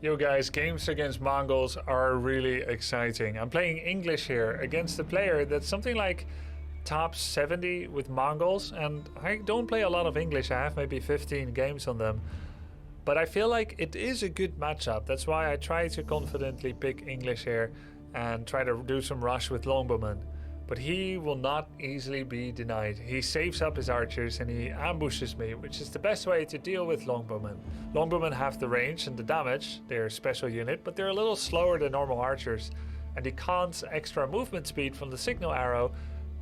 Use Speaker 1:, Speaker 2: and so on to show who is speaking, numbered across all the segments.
Speaker 1: Yo guys, games against Mongols are really exciting. I'm playing English here against a player that's something like top 70 with Mongols, and I don't play a lot of English. I have maybe 15 games on them. But I feel like it is a good matchup. That's why I try to confidently pick English here and try to do some rush with longbowmen. But he will not easily be denied. He saves up his archers and he ambushes me, which is the best way to deal with longbowmen. Longbowmen have the range and the damage, they're a special unit, but they're a little slower than normal archers. And the Khan's extra movement speed from the signal arrow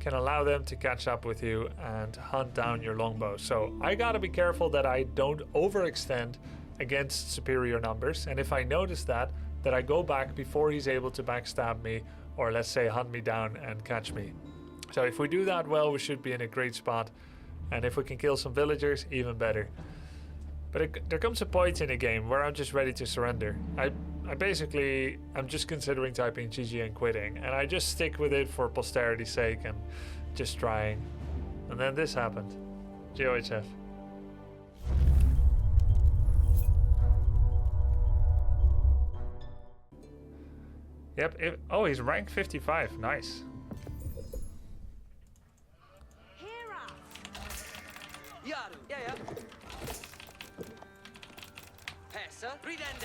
Speaker 1: can allow them to catch up with you and hunt down your longbow. So I gotta be careful that I don't overextend against superior numbers. And if I notice that I go back before he's able to backstab me, or let's say hunt me down and catch me. So if we do that well, we should be in a great spot. And if we can kill some villagers, even better. But there comes a point in the game where I'm just ready to surrender. I'm just considering typing GG and quitting. And I just stick with it for posterity's sake and just trying. And then this happened. GOHF. Yep, oh, he's rank 55, nice.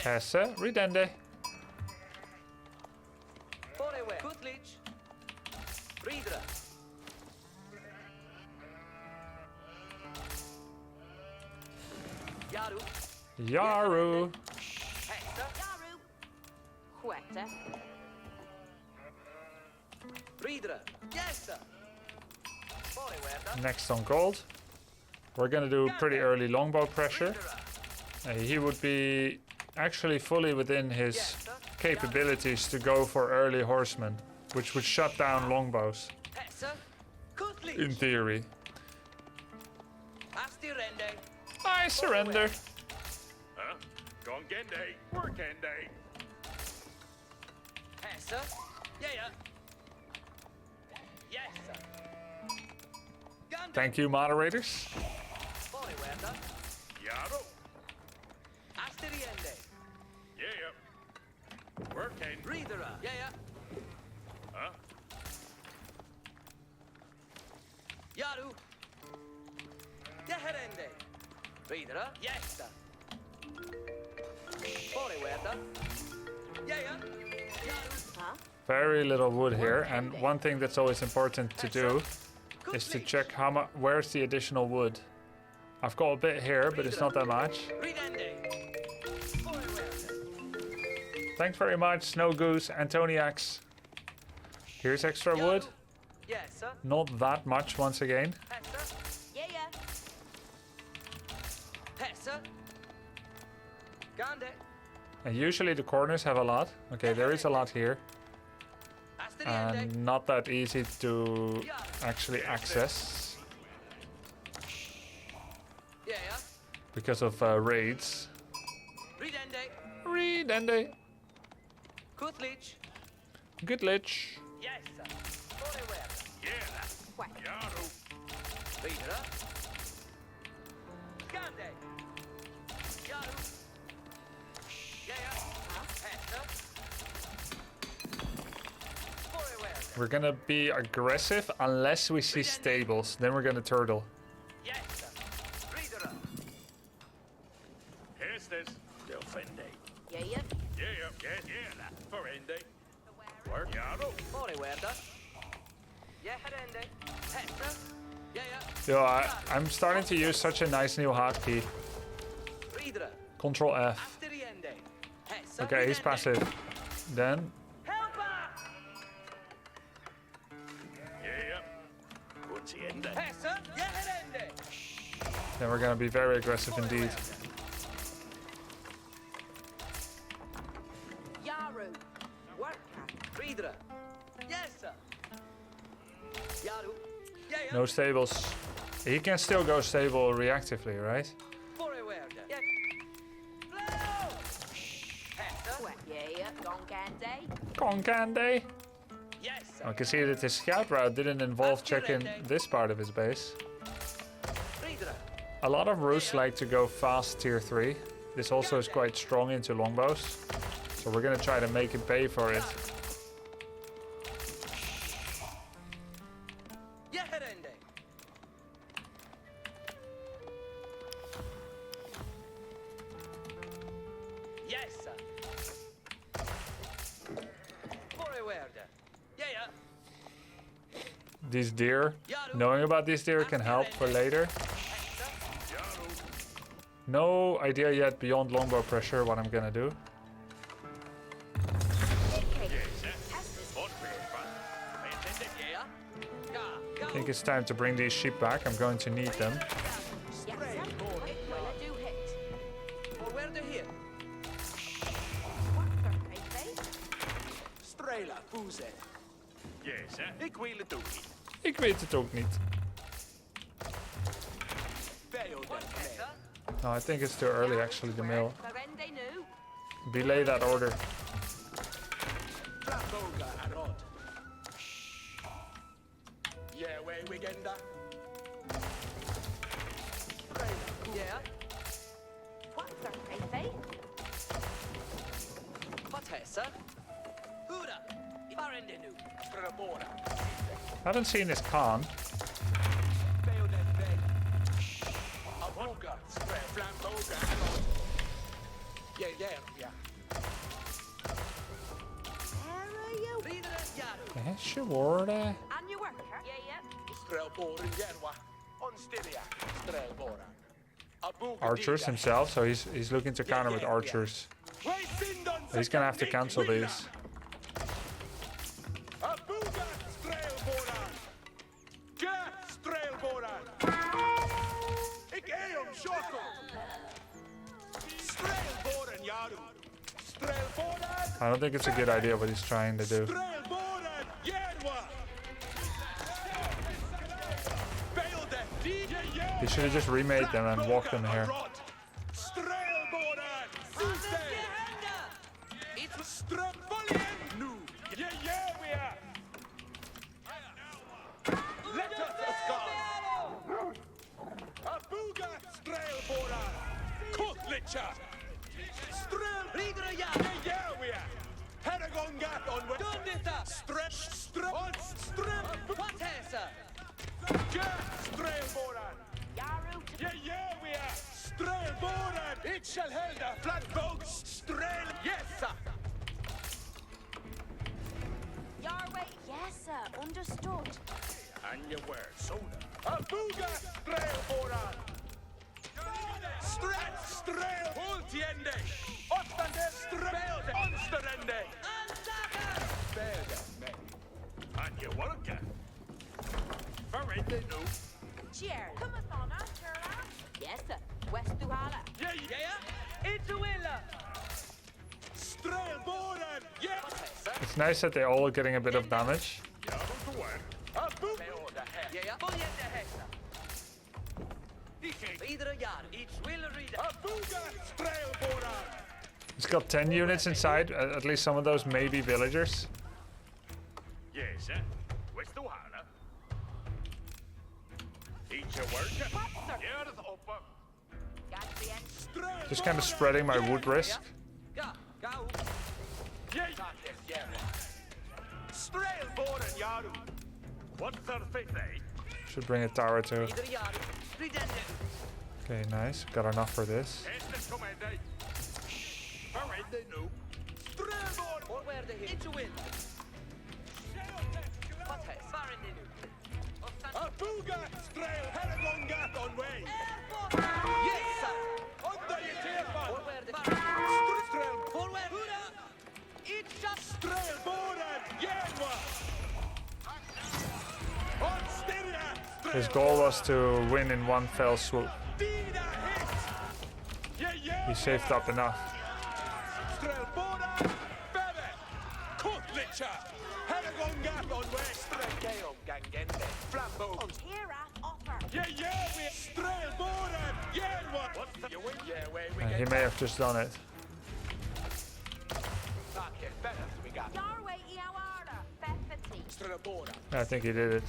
Speaker 1: Hesse, Ridende. Yaru. Next on gold. We're gonna do pretty early longbow pressure. He would be actually fully within his capabilities to go for early horsemen, which would shut down longbows. In theory. I surrender. Thank you, moderators. Very little wood here, and one thing that's always important to do is to check where's the additional wood. I've got a bit here, but it's not that much. Thanks very much, Snow Goose, Antoniacs. Here's extra wood. Not that much once again. And usually the corners have a lot. Okay, there is a lot here. And not that easy to actually access. Because of raids. Redende. Good lich. We're gonna be aggressive unless we see stables. Then we're gonna turtle. Yo, I'm starting to use such a nice new hotkey. Control F. Okay, he's passive. Then we're gonna be very aggressive indeed. No stables. He can still go stable reactively, right? Concande. I can see that his scout route didn't involve checking this part of his base. A lot of Rus like to go fast tier 3. this also is quite strong into longbows. So we're gonna try to make him pay for it. These deer, knowing about these deer can help for later. No idea yet beyond longbow pressure what I'm gonna do. I think it's time to bring these sheep back. I'm going to need them. Ik weet het ook niet. No, I think it's too early actually, the mill. Belay that order. I haven't seen his Khan. Sure. Archers himself, so he's looking to counter with archers. He's gonna have to cancel these. I don't think it's a good idea what he's trying to do. He should have just remade them and walked them here.
Speaker 2: Understood.
Speaker 3: And your word, soda. Abuga, strelboran. Strel, ultiende. Ottande, strelde, onsterende. Spelde, me. And your worker. Very they know.
Speaker 2: Cheer. Come on, Sherlock. Yes, sir. West Duhala.
Speaker 3: Yeah. It's a winner. Strelboran. Yeah.
Speaker 1: It's nice that they're all getting a bit of damage. It's got 10 units inside, at least some of those may be villagers.
Speaker 3: Yes, where's the water? Eat your work.
Speaker 1: Just kind of spreading my wood risk. Should bring a tower too. Okay, nice. Got enough for this. His goal was to win in one fell swoop. He saved up enough. He may have just done it. I think he did it.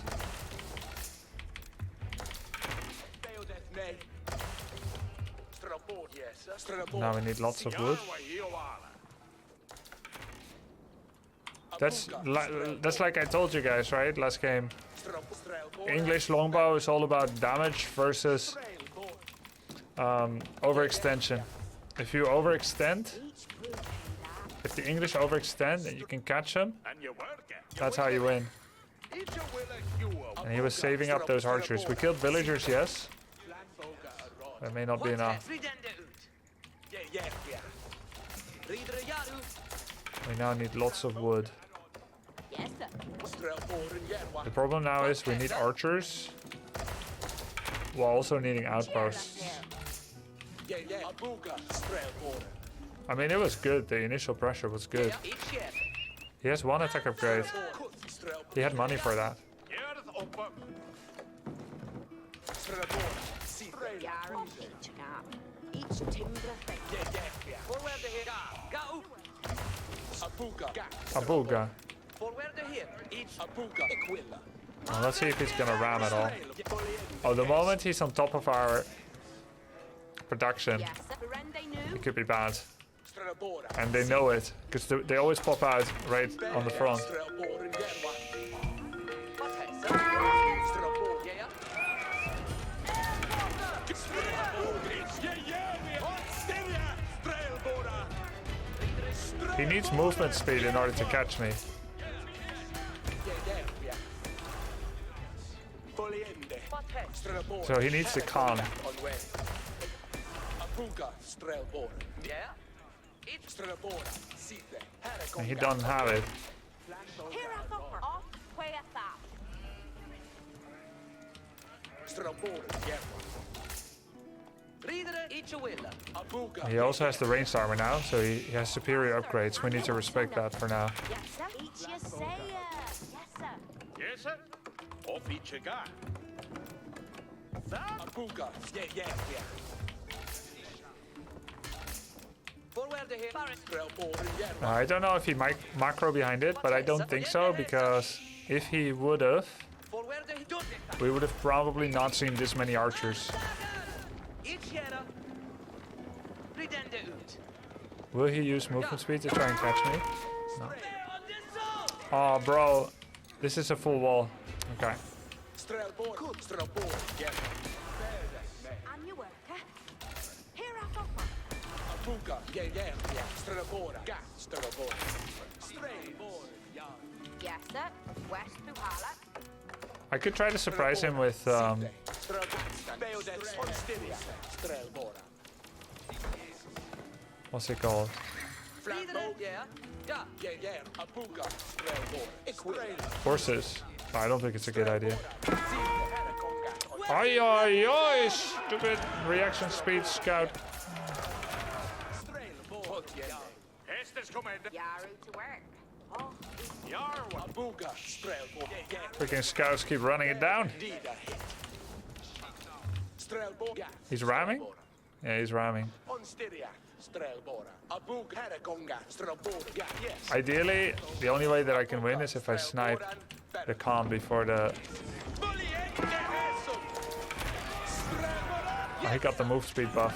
Speaker 1: Now we need lots of wood. That's like I told you guys, right? Last game. English longbow is all about damage versus overextension. If you overextend, if the English overextend and you can catch them, that's how you win. And he was saving up those archers. We killed villagers, yes. That may not be enough. We now need lots of wood. The problem now is we need archers while also needing outposts. I mean, it was good. The initial pressure was good. He has one attack upgrade. He had money for that. Abuga. Well, let's see if he's gonna ram at all. Oh, the moment he's on top of our production, it could be bad. And they know it, because they always pop out right on the front. He needs movement speed in order to catch me. So he needs the con. And he doesn't have it. He also has the ranged armor now, so he has superior upgrades. We need to respect that for now.
Speaker 3: Yes, sir. Off each guy.
Speaker 1: I don't know if he might macro behind it, but I don't think so, because if he would have, we would have probably not seen this many archers. Will he use movement speed to try and catch me? No. Oh, bro. This is a full wall. Okay. I could try to surprise him with what's it called? Horses. No, I don't think it's a good idea. Oi, oi, oi! Stupid reaction speed scout. Freaking scouts keep running it down. He's ramming? Yeah, he's ramming. Ideally, the only way that I can win is if I snipe the con before the... Oh, he got the move speed buff.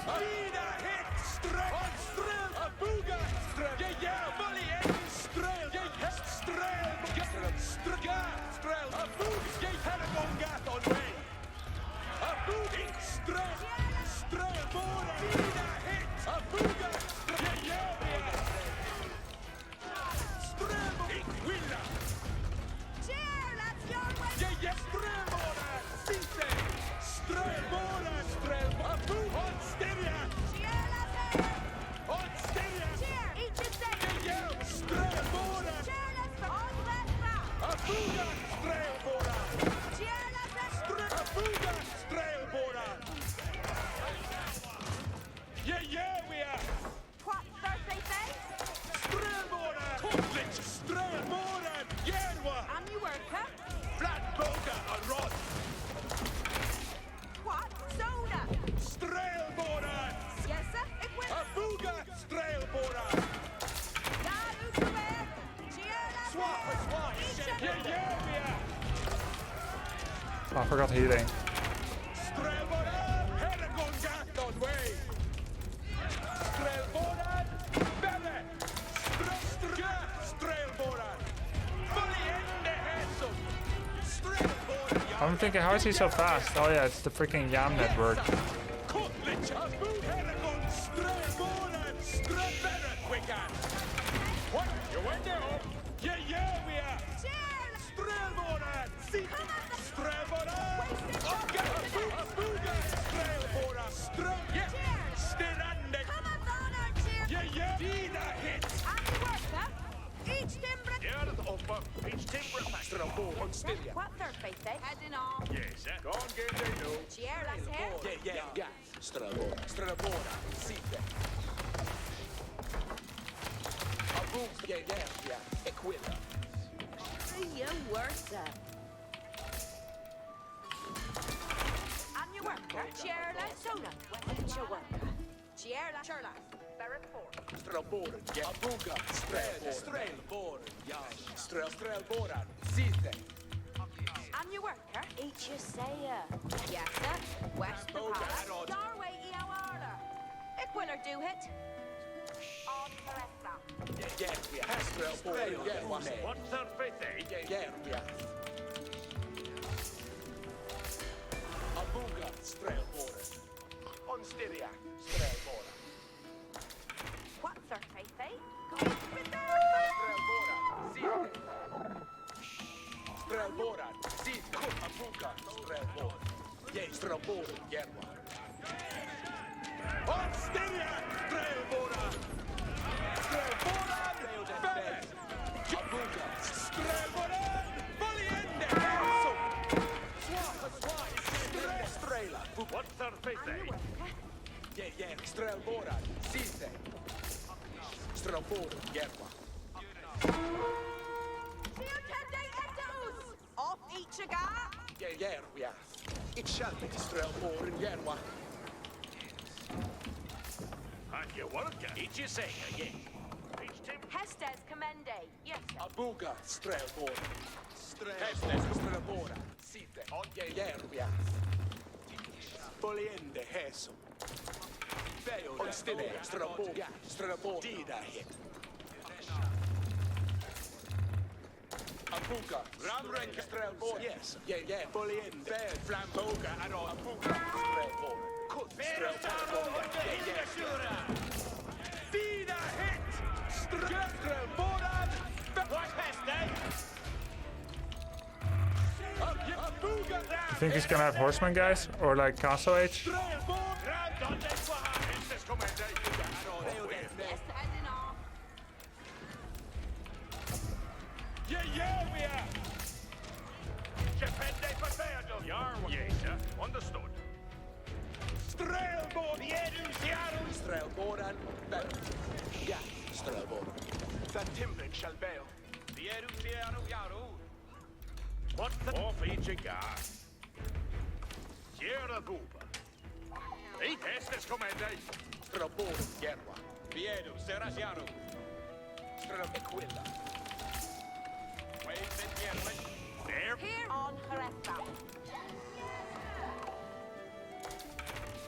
Speaker 1: Oh, I forgot healing. I'm thinking, how is he so fast? Oh yeah, it's the freaking Yam network.
Speaker 2: What third face, eh? Heading on.
Speaker 3: Yes, go on, get they know.
Speaker 2: Cheer, let's hear.
Speaker 3: Yeah. Strabora, sitte. Abum, yeah. Equilla.
Speaker 2: You worse. I'm your worker. Cheer, let's sona. What's your worker? Cheer, let's Sherlock. Barrack 4.
Speaker 3: Strabora, yeah. Abuga, strelbora, yeah. Strelbora, sitte.
Speaker 2: I'm your worker. Each you say, yes, sir. West the Palace. Norway, Eoarda. Equiller do hit. On the rest.
Speaker 3: Yeah. Strelbora, yeah. What's her face, eh? Yeah. Abuga, strelbora. On Styriac, strelbora.
Speaker 2: What's her face, eh?
Speaker 3: Strelbora, sitte. Strelbora, sitte. Abuga, strelbora. Yeah, strelbora, yeah. On Styriac, strelbora. Strelbora, fed. Abuga, strelbora. Valiente, Strela. What's her face, eh? Yeah. Strelbora, sitte. Strelbora, yeah.
Speaker 2: Off each a guy.
Speaker 3: Yeah. It shall be Strelbora, yeah. And you work each you say, yeah.
Speaker 2: Hestes commende. Yes, sir.
Speaker 3: Abuga, Strelbora. Hestes, Strelbora. Sitte, on yeah. Poliende, Heso. On Stille, Strelbora, Dida hit. Abuga, Ramrenk, Strelbora. Yes, yeah. Poliende, Flamboga, and all. Abuga, Strelbora. Strelbora, yeah. Dida hit. Strelbora. What Hestes?
Speaker 1: You think he's gonna have horsemen, guys, or like castle age?
Speaker 2: Yes, heading on.
Speaker 3: Yeah, we are. Yes, sir. Understood. Strelbord, Strelbordan, yeah, Strelbord. The Timlin shall bail. What the off each a guy? Sierra Buba. Eight Estes commande. Strelbord, Gerwa. Vieru, Serasiaru. Strelbequilla. Wait, there.
Speaker 2: Here on Haressa.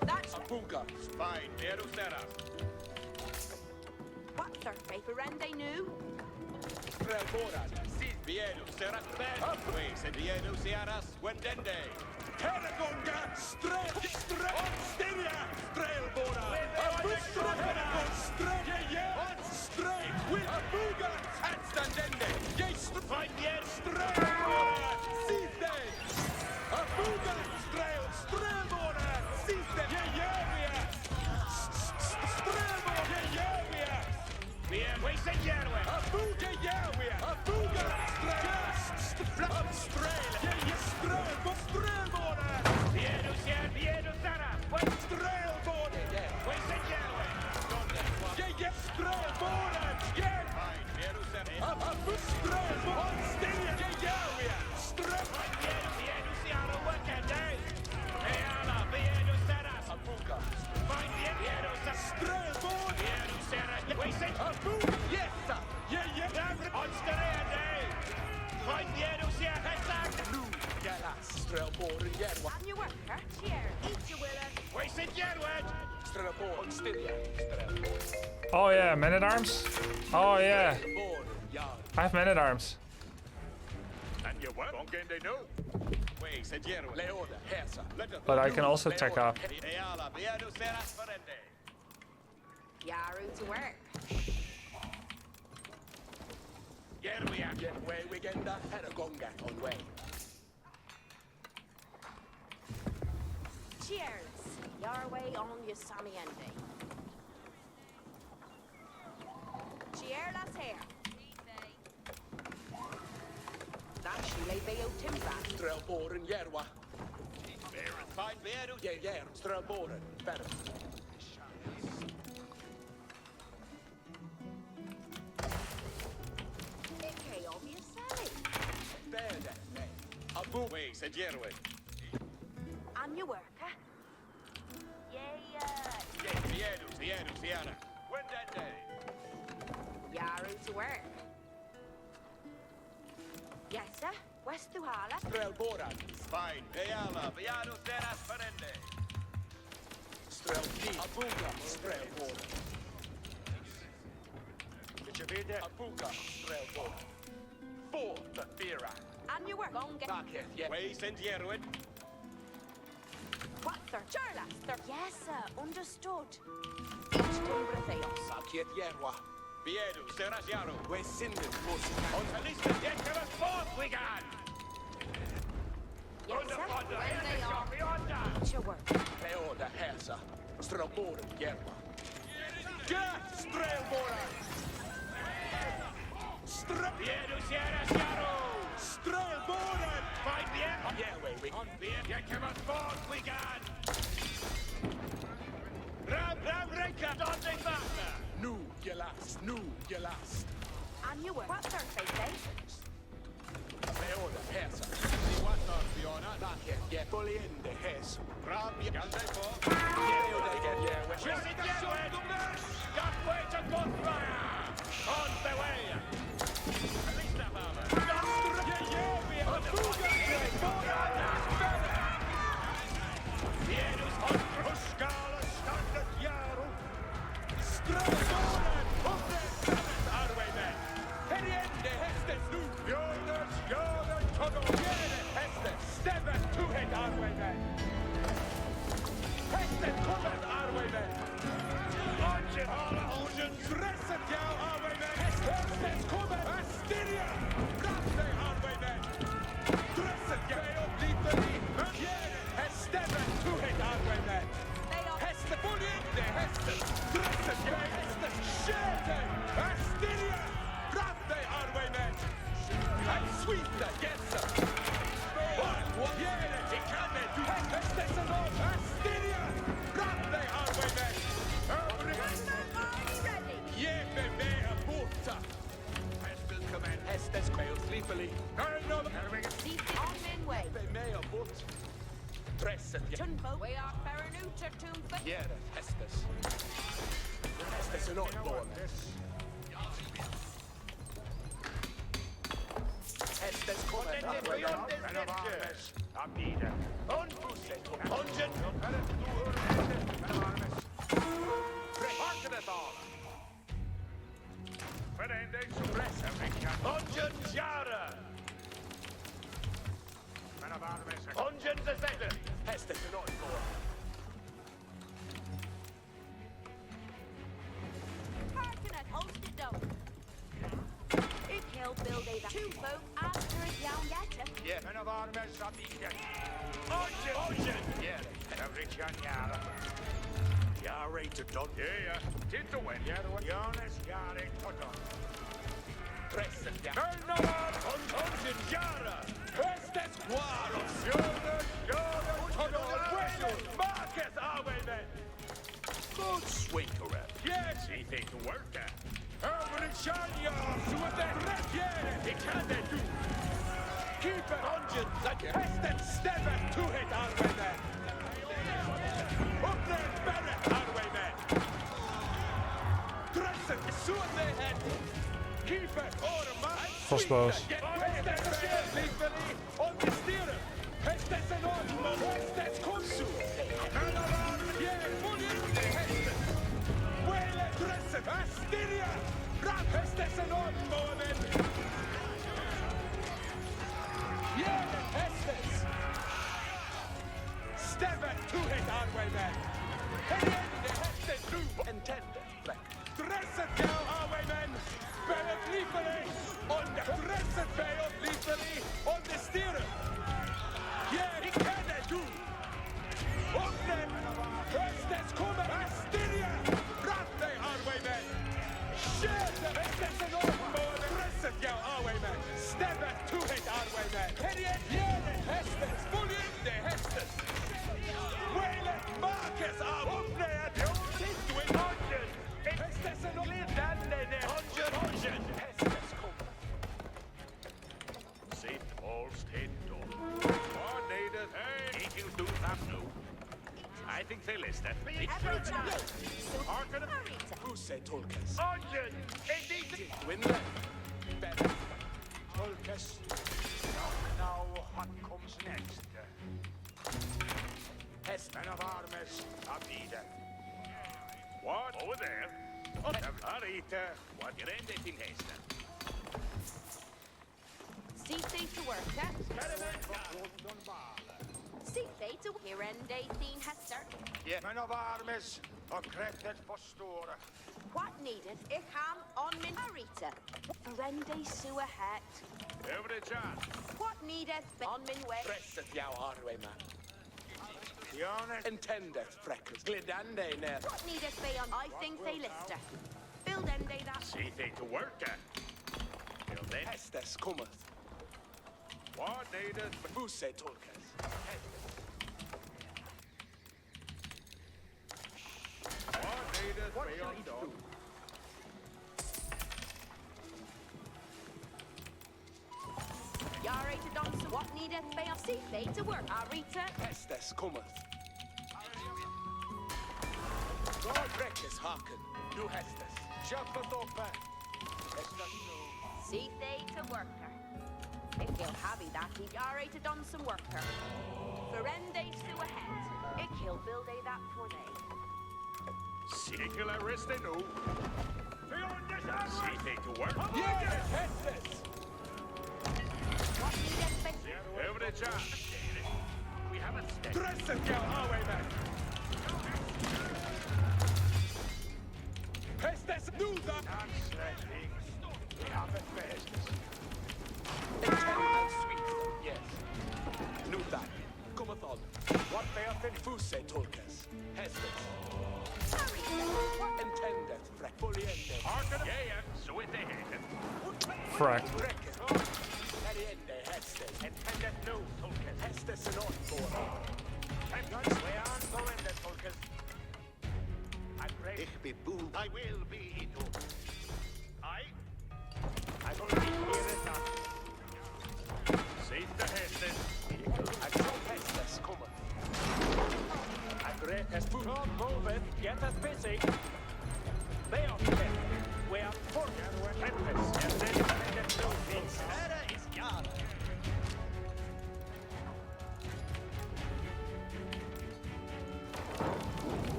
Speaker 2: That's
Speaker 3: Abuga. Fine, Vieru Sera.
Speaker 2: what's her favorite rende new?
Speaker 3: Strelbordan. Vieru, Seras Ben. Ways and Vieru Sierras, Wendende. Terragonga, Strel, Styria, Strelbora, Abuga, Strel, Abuga, Atstandende, Find yet, Strelbora, Siste, Abuga, Strelbora, Siste, Strelbora, we say Yerwe, Abuga, Abuga, Strel, Strelbora, Vieru Sara, Strelbora, we say Yerwe, Strelbora, Fine, Vieru Sara, Abu Strelbora, Styria, Strelbora, Vieru Sara, Wakande, Eala, Vieru Sara, Abuga, Fine, Vieru Sara, Strelbora, Vieru Sara, we say Abuga, yes, on Styria, Fine, Vieru Sara, Lu, Galas, Strelbora, Yerwa,
Speaker 2: I'm your worker. Cheer. Eat your willer.
Speaker 3: we say Yerwed, Strelbora, on Styria,
Speaker 1: Oh yeah, men at arms. Oh yeah,
Speaker 3: Strelbora, Yard.
Speaker 1: I have men at arms.
Speaker 3: And you what? They know.
Speaker 1: But I can also tech up.
Speaker 2: Yaru to work. Cheers. Your way on your Samiende. Cheerless here. That's you lay Bayo Timbran.
Speaker 3: Strelboren Jerwa. Fine Beru. Yeah. Strelboren. Better.
Speaker 2: Okay, obviously.
Speaker 3: Bene. Abu. Way, said Jerwa.
Speaker 2: On your work, huh? Yeah.
Speaker 3: Siena. When that day.
Speaker 2: Yaru to work. Yes, sir. West to Hala.
Speaker 3: Strelboren. Fine. Beala. Beano Seras Ferende. Strelki. Abuga. Strelboren. Abuga. Strelboren. Four. The Fira.
Speaker 2: On your work. Go and get.
Speaker 3: Naketh. Yeah. Way, send Jerwa.
Speaker 2: What, sir? Sir. Yes, sir. Understood. Stumbratheos.
Speaker 3: Sakiet Jerwa. Biedu. Seras Yaru.
Speaker 4: We're Sindon, Corsican.
Speaker 3: On the list of Jetkeras Fourth we got.
Speaker 2: Yes, sir. When they are. What's your work?
Speaker 3: Leoda Hersa. Strelboren Jerwa. Get Strelboren. Biedu Seras Yaru. Strelboren. Fight bien. Yeah, we on bien. Jetkeras Fourth we got. Ram, Reka, Dante Basta. Nu, you last.
Speaker 2: On your work. What, sir? Say.
Speaker 3: Leoda Hersa. What are Fiona? Naketh. Yeah, fully in the Hes. Ram, Gande Po. Leoda again, yeah. Johnny got way to Godfire. On the way. Lista Mama. Yeah, we have Vienus on Ruskala standard Yaru. Strelboren. Arwaymen. Heriende Hestes nu. Jonas, Togo. Jene Hestes. Steven to hit Arwaymen. Hestes kommer Arwaymen. Ongen hala Ongen. Stresset jou Arwaymen. Hestes kommer. Astyria. Ratte Arwaymen. Stresset jou op Litani. Jene Hesteven to hit Arwaymen. Hestes volgende Hestes. Stresset jou Hestes. Skjeten. Astyria. Ratte Arwaymen. En sweete Jesse. Jene til kanne du. Hestes en år. Astyria. Ratte Arwaymen.
Speaker 2: Ready.
Speaker 3: Jeppe med a båta. Hestes command. Hestes mail sleepily.
Speaker 2: Seat on in way.
Speaker 3: Jeppe med a båt. Stresset Jesse.
Speaker 2: Tunbo. We are Ferranuta Tumba.
Speaker 3: Jene Hestes. Hestes en år båt. Hestes kommer. Hestes en år båt.
Speaker 2: Parking hosted down. It he'll build a Tumbo after it down yet.
Speaker 3: Yeah. Jag rated Don. Ja. Titta wen. Jonas Jare Toton. Pressen. Nörnavar Ongen Jara. Höstes Quaros. Jonas Toton. Marcus Arwaymen. Good sweet correct. Yes, he think to work that. Över en Shania. Så att det rätt gärna. Det kan det du. Keeper Ongen. Hästen stämmer to hit Arwaymen. Up there, Barrett Arwaymen. Dressen, så det head. Keeper Orma.
Speaker 1: Crossbows.
Speaker 3: On the steer. Hästens en orm och hästens konsu. Yeah, fully in the hästen. Wele Dressen. Astyria. Ram hästens en orm och en. Yeah, hästens. Heriende hästen du! Intended, Fleck. Dresset jou, Arwaymen! Spelet liefere! On the dresset bay of liefere! On the steerer! Yeah, ik kan det du! Åpne! Høstes kommer! Astyria! Bratt deg, Arwaymen! Skjøte! Høstes en åpenbår! Dresset jou, Arwaymen! Stebbet to hit, Arwaymen! Heriende! Gjerne! Hestes! Voljende hestes! Waylet Marcus av åpne et sitt du i hånden! Hestes en glid denne ned! Hånden! Hestes kommer!
Speaker 4: Sitt Paul's Tinto. Coordinated. Hey, ain't you do that now? I think they list it.
Speaker 2: Every time.
Speaker 4: Harken.
Speaker 3: Who say Tolkes?
Speaker 4: Onion! Indeed!
Speaker 3: Winle! Better. Tolkes. Now what comes next? Hestmen of armies, Abide.
Speaker 4: What? Over there. Arita. What you're ending in haste.
Speaker 2: See they to work, See they to here end 18 Hester.
Speaker 3: Men of armies, och krettet förstår.
Speaker 2: What needed ich ham on min Arita. Verende sua hat.
Speaker 4: Every chance.
Speaker 2: What needed on min way.
Speaker 3: Presset jou Arwayman. Intended, Freckles. Glidande ner.
Speaker 2: What needed they on I think they lister. Build end day that.
Speaker 4: See they to work. Till then.
Speaker 3: Hestes cometh.
Speaker 4: Coordinated.
Speaker 3: Who say Tolkes?
Speaker 4: Coordinated.
Speaker 3: What
Speaker 4: Way
Speaker 3: shall
Speaker 4: on
Speaker 3: he
Speaker 4: dog.
Speaker 3: do?
Speaker 2: Yarate Donson. What needed they on see they to work. Arita.
Speaker 3: Hestes cometh. God Freckles hearken. Nu Hestes. Köpet uppe. Hestes nu.
Speaker 2: See they to worker. If he'll have that, he yarate Donson worker. Verende sua hat. Ich he'll build a that for they.
Speaker 4: Sickle arrest they know. See they to work.
Speaker 3: Yes, Hestes!
Speaker 2: What needed they?
Speaker 4: Every chance. We haven't stepped.
Speaker 3: Dresset jou, Arwayman! Hestes, nu da! We have it for Hestes. Intended sweet, yes. Nu da, cometh on. What bearth in Fuse, Tolkes? Hestes. Intended, Freck. Fully ended.
Speaker 4: Harken. Yeah. So it they hate it.
Speaker 1: Frack.
Speaker 3: Frecken. Heriende, Hestes. Intended nu, Tolkes. Hestes and on board. And guns, we aren't going there, Tolkes. I pray.
Speaker 4: Ich be boon. I will be it. I
Speaker 3: I will be here at that.
Speaker 4: see the Hestes.
Speaker 3: I saw Hestes cometh. I great as food. God moveth, get us busy. They are dead. We are for Tempest. And then the Dolphins. Here is Jan.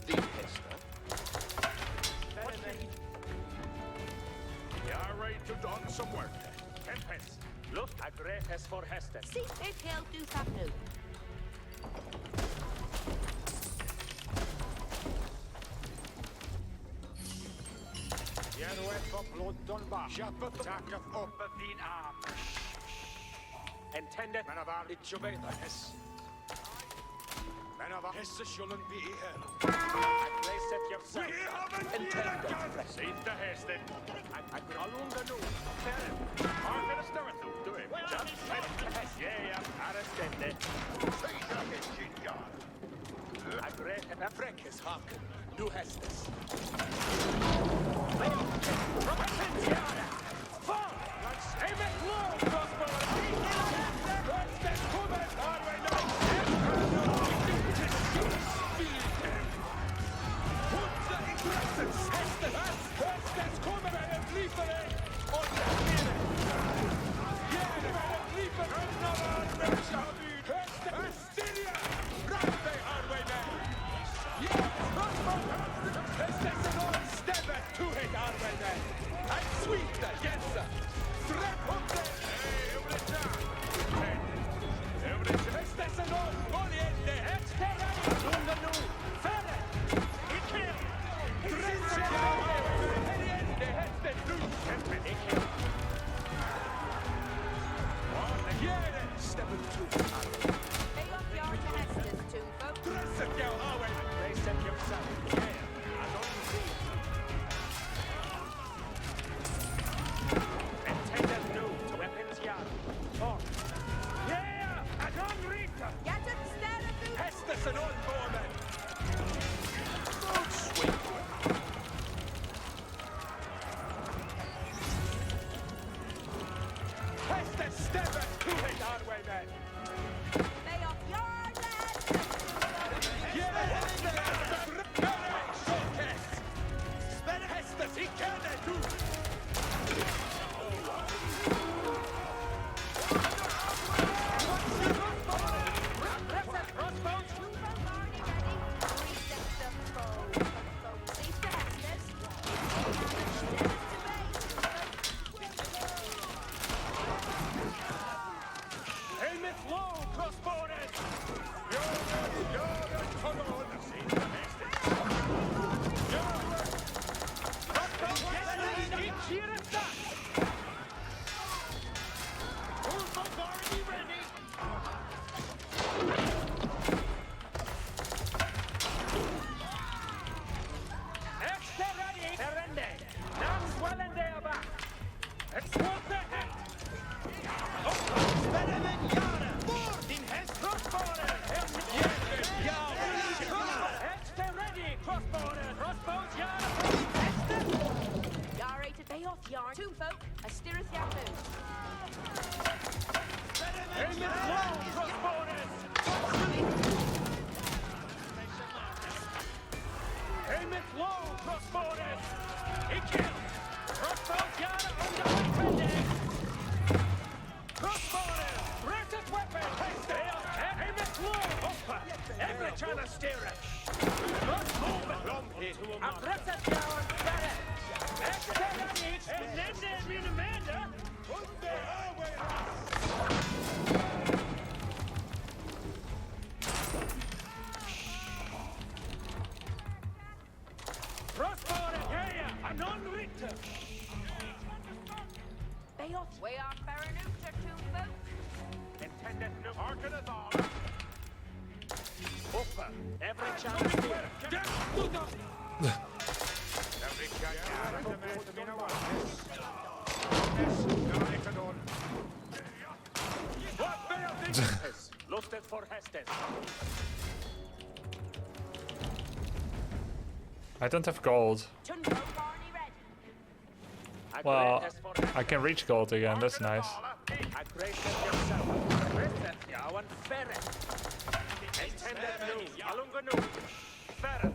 Speaker 4: The Hester. You're right to done some work. Tempest.
Speaker 3: Look, I great as for Hestes.
Speaker 2: See if he'll do that new.
Speaker 3: Jij weet van bloed donbaar. Schappet takket op het din arm. Intended. Men of our it you better hess. Men of our hess shouldn't be here. I place it yourself. We haven't intended.
Speaker 4: See the Hestes.
Speaker 3: I could all under know.
Speaker 4: Harken is there to do it. Just yeah. Arrested. See the engine guard.
Speaker 3: I great and a freck is harken. Du Hestes. Yes!
Speaker 4: Men ikke.
Speaker 3: Gjerne! Stemmen to.
Speaker 2: Pay off your Hestes, Toonfolk.
Speaker 3: Dresset jou, Owen!
Speaker 4: Brace yourself. Yeah, I don't see it. Intended new to weapons yard. Fort.
Speaker 3: Yeah! And on Rita!
Speaker 2: Get it, stand up,
Speaker 3: Hestes and on foreman! Sweet. Hestes, step it! Who hit our way, man?
Speaker 2: Pay off your Hestes, Toonfolk.
Speaker 3: Yeah! Showcase! Sven Hestes, he can do!
Speaker 2: Crossbows. Toonfolk already ready. Reset the foe. Folks, cease to Hestes. Hestes to base.
Speaker 3: Helmet low, crossbowmen! Jorgen, come on! See the Hestes. Jorgen! Crossbow, Hestes, keep cheering that! Toolbox already ready! Extra ready! Serende! Now swellende aback! Export the head! Spellemen jaren! Voor din hest! Crossbowmen! Extra ready! Crossbowmen! Crossbows jaren! Hester!
Speaker 2: Yar to pay off yarn. Toonfolk, a stirreth yar move.
Speaker 3: Helmet low, crossbowmen! Helmet low, crossbowmen! Ikke! Crossbows jaren under weapon! Crossbowmen! Rated weapon! Hester! Helmet low! Hoppa! Every channel steerer! Crossbowmen! Aggressive yarn! Better! Extra ready! En nende mine mænder! Under our Crossbowmen! Yeah! And unwritten!
Speaker 2: Pay off. We are Faranuta, Toonfolk.
Speaker 4: Intended new organization. Upper. Every chance here. Every chance Lusted for Hestes.
Speaker 1: I don't have gold.
Speaker 2: Toonfolk already ready.
Speaker 1: Well, I can reach gold again. That's nice.
Speaker 4: Aggressive yourself. Aggressive, yeah, one ferret. Intended new. Alunga new. Ferret.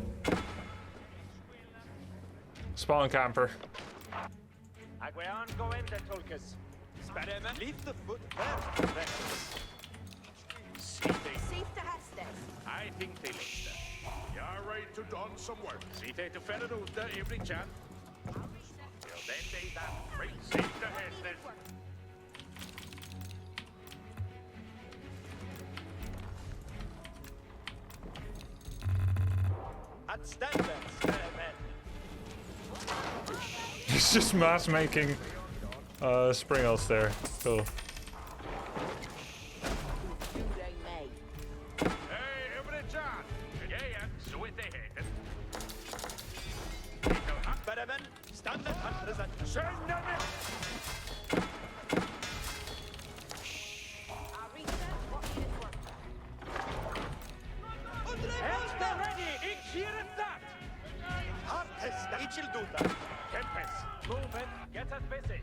Speaker 1: Spawn camper.
Speaker 4: Agwean go in the Tulkas. Sparremen.
Speaker 3: Leave the foot there.
Speaker 4: See they.
Speaker 2: Cease to Hestes.
Speaker 4: I think they live there. You're right to don some work. See they to ferret out there every chance. Till then they that great safe to Hestes.
Speaker 3: At standard, Sparremen.
Speaker 1: It's just mass making springles there. Cool.
Speaker 2: You they may.
Speaker 4: Hey, every chance. Yeah, so it they hated.
Speaker 3: Sparremen, standard and present.
Speaker 4: Send them in.
Speaker 2: Arita, what needed work?
Speaker 4: Extra ready. Ik hear it that.
Speaker 3: Hartest, ichil duta.
Speaker 4: Kempes, move it. Get us busy.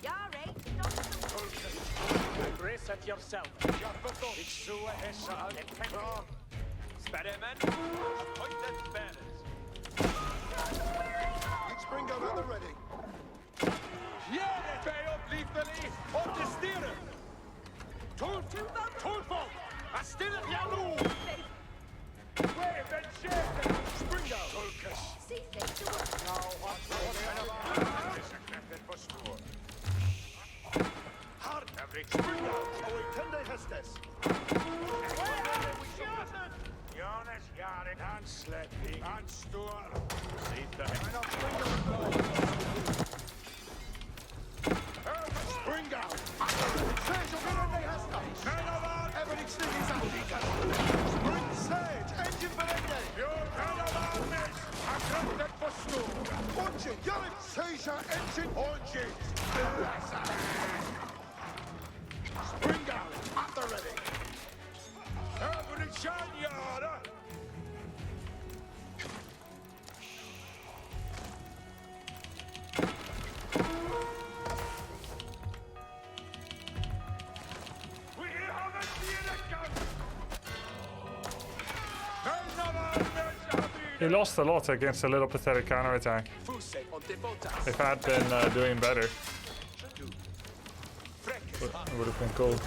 Speaker 2: Yar don't
Speaker 4: Brace at yourself. Ik zoe hessa al en kempes.
Speaker 3: Sparremen, appointed sparrers. Springer at the ready. Yeah, they pay up lethally. On the steerer. Toolfolk, a steerer yellow. Wave and shake. Springer. Tulkas.
Speaker 2: cease to work.
Speaker 3: Hard every Springer. Oh, tende hestes.
Speaker 4: Jonas got it. And Sleppy. And Stor. See the
Speaker 3: Engine, Yelling Caesar engine oranges! Spring galley, at the ready! Every shot, yada! We haven't seen a gun!
Speaker 1: He lost a lot against a little pathetic counterattack. If I had been doing better, it would have been cool.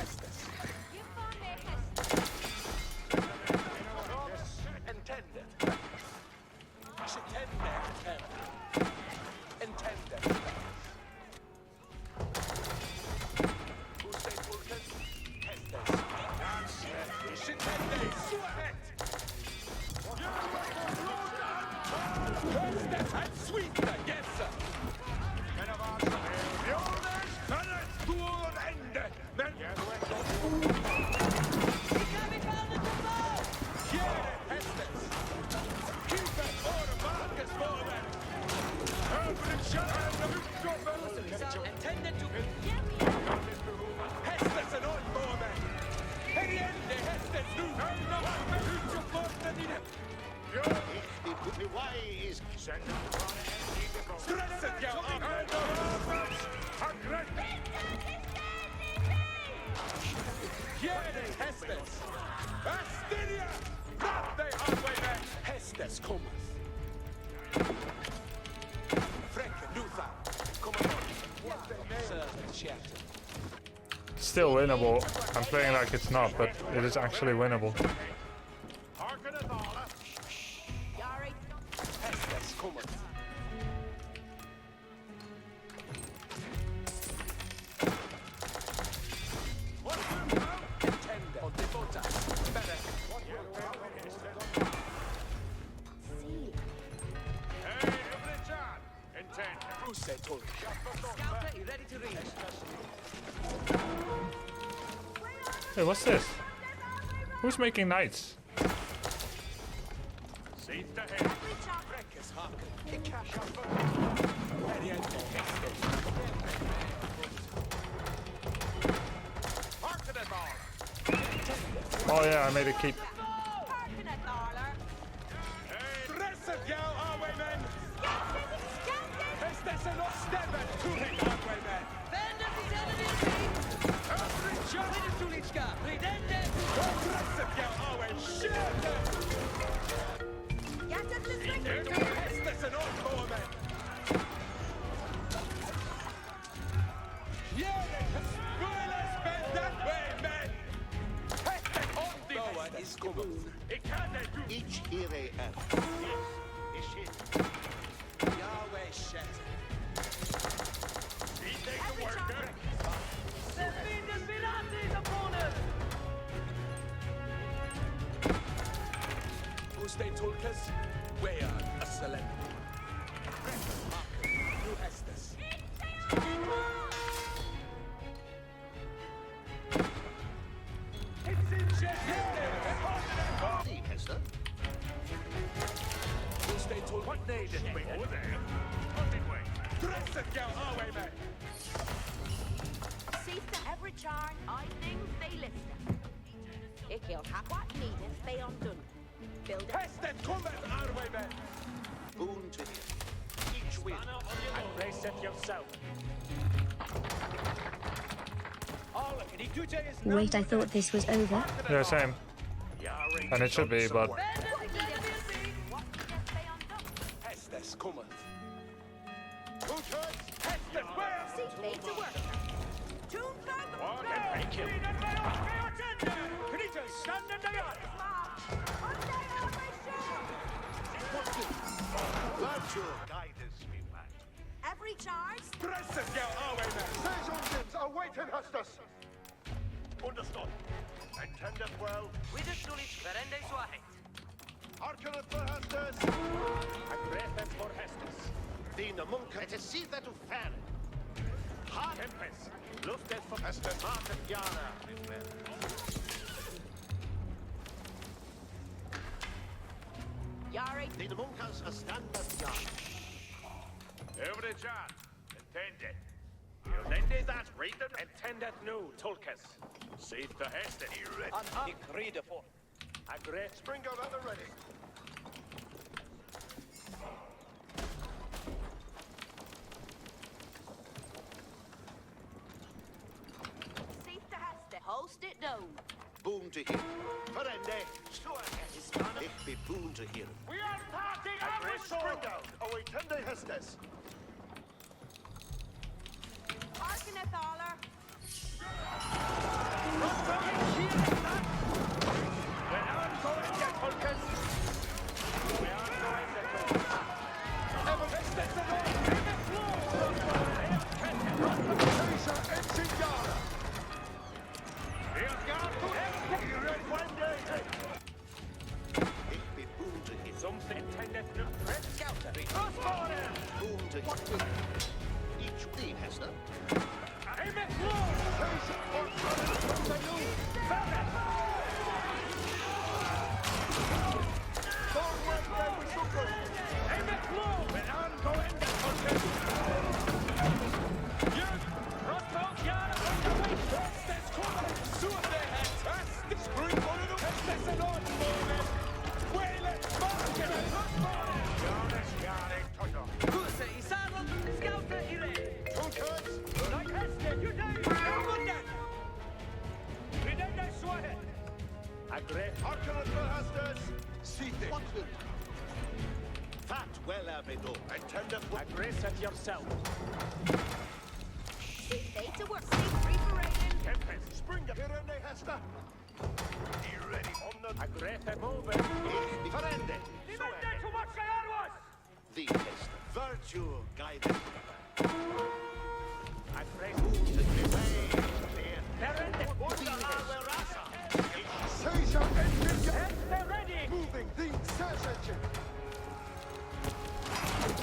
Speaker 1: Still winnable. I'm playing like it's not, but it is actually winnable. Hey, what's this? Who's making knights? Oh yeah, I made a keep.
Speaker 3: Each here and Yahweh shed. He takes the worker. Uste Tulkas, where a select. Who has this? It's in jet. Hester. Uste Tulkas. What day did we over there? What did we? Dress it, girl, our way, man.
Speaker 2: See to every charn, I think they listen. Ik heel hak wat needed, they undone. Build it.
Speaker 3: Pest and combat our way, man. Boon to him. Each win. And brace it yourself.
Speaker 5: Wait, I thought this was over.
Speaker 1: Yeah, same. And it should be, but
Speaker 3: Estes cometh.
Speaker 2: See, they to work. Tune for
Speaker 3: Thank you.
Speaker 2: Every charge.
Speaker 3: Dress it, girl, our way, man. Saisons are waiting, Hestus. Understood. Intended well.
Speaker 6: We just don't need Verende Swahit.
Speaker 3: Arcanate for Hestus. And breath for Hestus. Dina Munka, it is see that to fair. Hard Tempest. Lufted for Hestus. Martin Jana.
Speaker 2: Yari.
Speaker 3: Dina Munkas a standard yard.
Speaker 4: every chance. Intended. Intended that reader. Intended no, Tulkas. Safe to Heston.
Speaker 6: Read for.
Speaker 4: A great Springer at the ready.
Speaker 2: Safe to Hester. Host it down.
Speaker 3: Boom to him. Verende. Ich be boom to him.
Speaker 4: We are parting
Speaker 3: A
Speaker 4: our
Speaker 3: great
Speaker 4: whistle.
Speaker 3: Springer. Away tende hestes.
Speaker 2: Harkeneth Aller.
Speaker 4: We are going to Tulkas. We are going to Tulkas. Ever Hestes the Lord. Ever
Speaker 3: Ich be boom to him.
Speaker 4: Something intended to red scouter.
Speaker 3: Boom to him. Each lead, Hester. Fat well abedo. Intended
Speaker 4: Aggress at yourself.
Speaker 2: Stay to work. Stay free for raiding.
Speaker 4: Tempest.
Speaker 3: Springer. Verende Hester. You ready on the
Speaker 4: Aggress and move it.
Speaker 3: Ich be verende.
Speaker 4: To watch the arrows.
Speaker 3: The Hester. Virtue guided.
Speaker 4: Aggress.
Speaker 3: Boom to him.
Speaker 4: Perende.
Speaker 3: Caesar engine.
Speaker 4: Hester ready.
Speaker 3: Moving the search engine.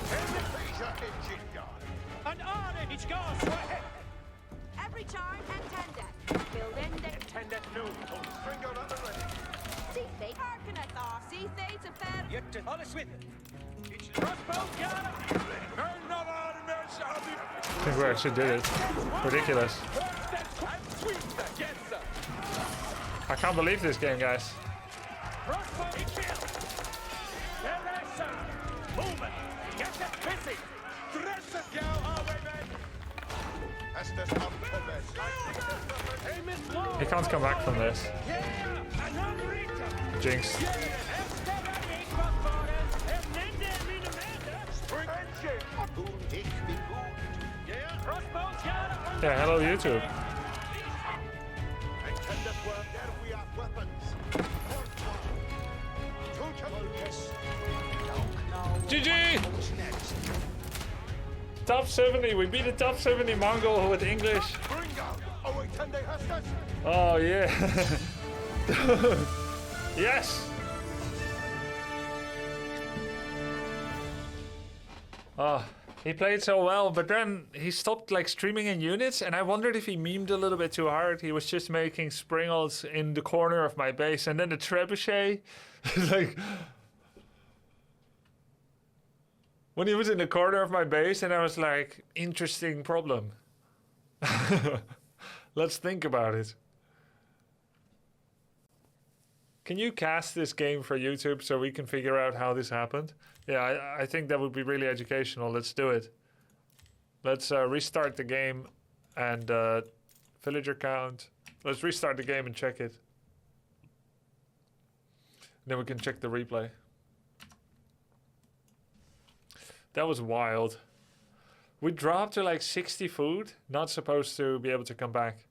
Speaker 3: Caesar engine guard.
Speaker 4: And on it. Each goes.
Speaker 2: Every charge and tender. Build in the
Speaker 4: Intended no.
Speaker 3: Springer at the ready.
Speaker 2: see they Harkeneth Ar. See they to fair.
Speaker 6: Yet to Hollis with it.
Speaker 4: Crossbow gun.
Speaker 1: I think we actually did it. Ridiculous. I can't believe this game, guys.
Speaker 4: Crossbow kill. Teresa. Move it. Get it busy. Dress it, go away, man.
Speaker 3: Estes up to bed.
Speaker 4: Aim is low.
Speaker 1: He can't come back from this.
Speaker 4: Yeah. Another Rita.
Speaker 1: Jinx.
Speaker 4: Yeah. Hester ready. Crossbow. Nende min Amanda.
Speaker 3: Spring engine. Boom. Ich be boom.
Speaker 4: Yeah. Crossbow gun.
Speaker 1: Yeah, hello YouTube.
Speaker 3: Intended work. There we are. Weapons.
Speaker 1: GG! Top 70. We beat the top 70 Mongol with English.
Speaker 3: Bring out. Away tende Hestes.
Speaker 1: Oh yeah. Yes. Oh, he played so well, but then he stopped like streaming in units, and I wondered if he memed a little bit too hard. He was just making springles in the corner of my base, and then the trebuchet, like when he was in the corner of my base, and I was like, interesting problem. Let's think about it. Can you cast this game for YouTube so we can figure out how this happened? Yeah, I think that would be really educational. Let's do it. Let's restart the game and villager count. Let's restart the game and check it. Then we can check the replay. That was wild. We dropped to like 60 food. Not supposed to be able to come back.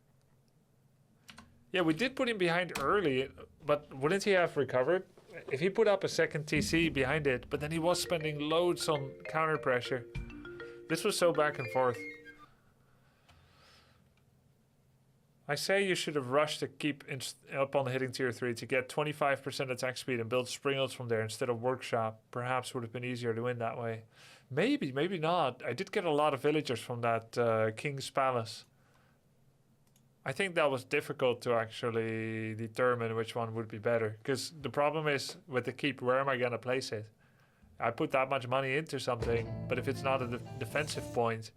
Speaker 1: Yeah, we did put him behind early, but wouldn't he have recovered? If he put up a second TC behind it, but then he was spending loads on counter pressure. This was so back and forth. I say you should have rushed to keep up on hitting tier 3 to get 25% attack speed and build springles from there instead of workshop. Perhaps would have been easier to win that way. Maybe, maybe not. I did get a lot of villagers from that King's Palace. I think that was difficult to actually determine which one would be better. Because the problem is with the keep, where am I going to place it? I put that much money into something, but if it's not a defensive point,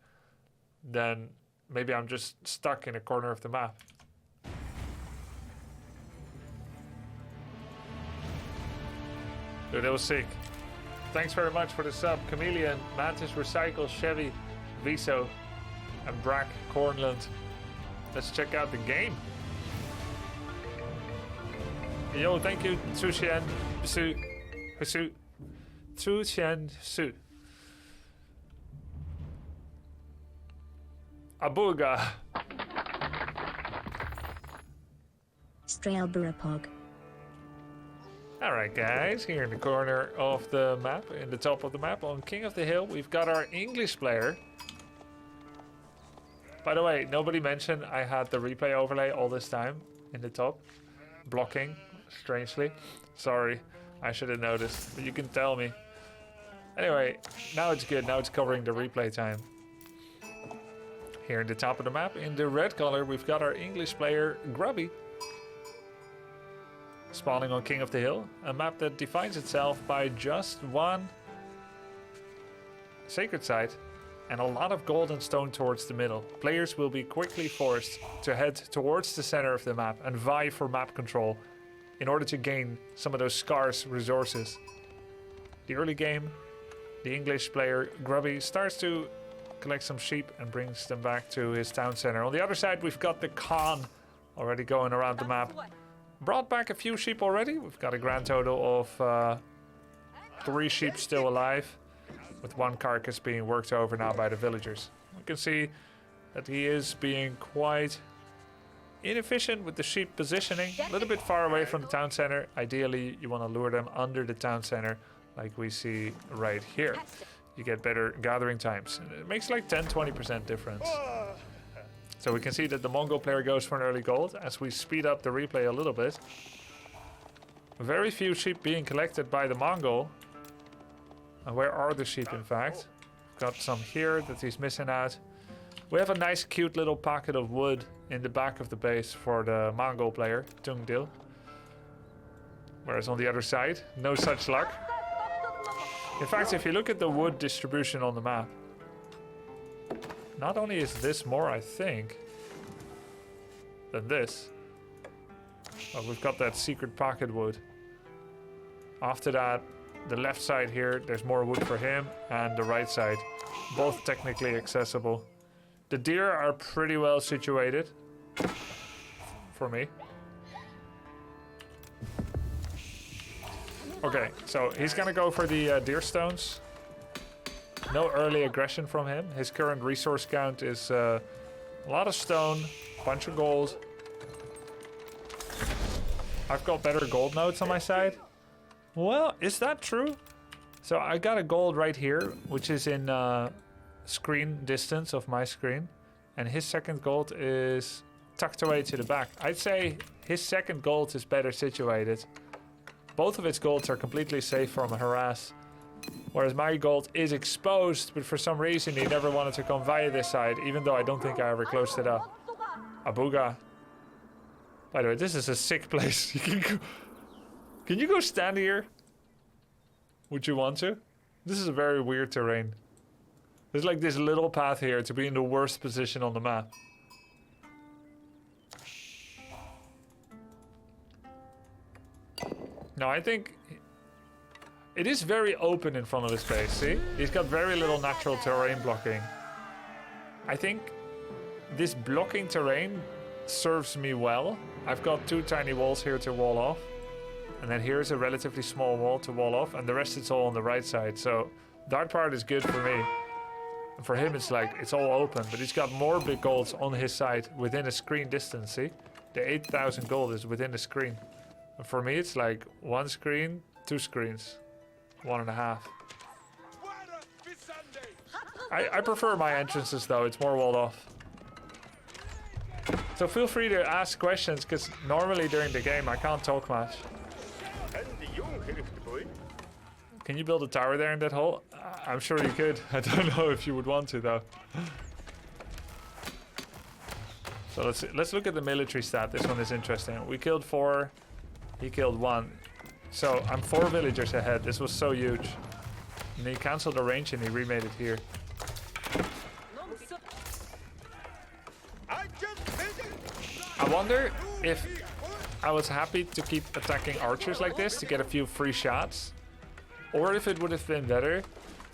Speaker 1: then maybe I'm just stuck in a corner of the map. Dude, that was sick. Thanks very much for the sub. Chameleon, Mantis Recycle, Chevy, Viso, and Brack Cornland. Let's check out the game. Yo, thank you, Tsuxian Su. Tsuxian Su. Abuga.
Speaker 5: Strelburapog.
Speaker 1: Alright guys, here in the corner of the map, in the top of the map, on King of the Hill, we've got our English player. By the way, nobody mentioned I had the replay overlay all this time in the top. Blocking, strangely. Sorry, I should have noticed, but you can tell me. Anyway, now it's good, now it's covering the replay time. Here in the top of the map, in the red color, we've got our English player, Grubby. Spawning on King of the Hill, a map that defines itself by just one sacred site and a lot of gold and stone towards the middle. Players will be quickly forced to head towards the center of the map and vie for map control in order to gain some of those scarce resources. The early game, the English player Grubby starts to collect some sheep and brings them back to his town center. On the other side, we've got the Khan already going around the map. Brought back a few sheep already. We've got a grand total of 3 sheep still alive, with 1 carcass being worked over now by the villagers. We can see that he is being quite inefficient with the sheep positioning, a little bit far away from the town center. Ideally, you want to lure them under the town center, like we see right here. You get better gathering times. It makes like 10-20% difference. So we can see that the Mongol player goes for an early gold as we speed up the replay a little bit. Very few sheep being collected by the Mongol. And where are the sheep, in fact? Got some here that he's missing out. We have a nice cute little pocket of wood in the back of the base for the Mongol player, Tungdil. Whereas on the other side, no such luck. In fact, if you look at the wood distribution on the map, not only is this more, I think, than this, but we've got that secret pocket wood. After that, the left side here, there's more wood for him, and the right side, both technically accessible. The deer are pretty well situated for me. Okay, so he's gonna go for the deer stones. No early aggression from him. His current resource count is a lot of stone, bunch of gold. I've got better gold nodes on my side. Well, is that true? So I got a gold right here, which is in screen distance of my screen. And his second gold is tucked away to the back. I'd say his second gold is better situated. Both of its golds are completely safe from a harass. Whereas my gold is exposed, but for some reason he never wanted to come via this side, even though I don't think I ever closed it up. Abuga. By the way, this is a sick place. Can you go stand here? Would you want to? This is a very weird terrain. There's like this little path here to be in the worst position on the map. No, I think it is very open in front of his base, see? He's got very little natural terrain blocking. I think this blocking terrain serves me well. I've got 2 tiny walls here to wall off. And then here's a relatively small wall to wall off, and the rest is all on the right side. So that part is good for me. And for him, it's like, it's all open, but he's got more big golds on his side within a screen distance, see? The 8,000 gold is within the screen. And for me, it's like 1 screen, 2 screens. 1.5. I prefer my entrances though, it's more walled off. So feel free to ask questions, because normally during the game I can't talk much. Can you build a tower there in that hole? I'm sure you could. I don't know if you would want to though. So let's look at the military stat. This one is interesting. We killed 4, he killed 1. So I'm 4 villagers ahead. This was so huge. And he cancelled the range and he remade it here. I wonder if I was happy to keep attacking archers like this to get a few free shots, or if it would have been better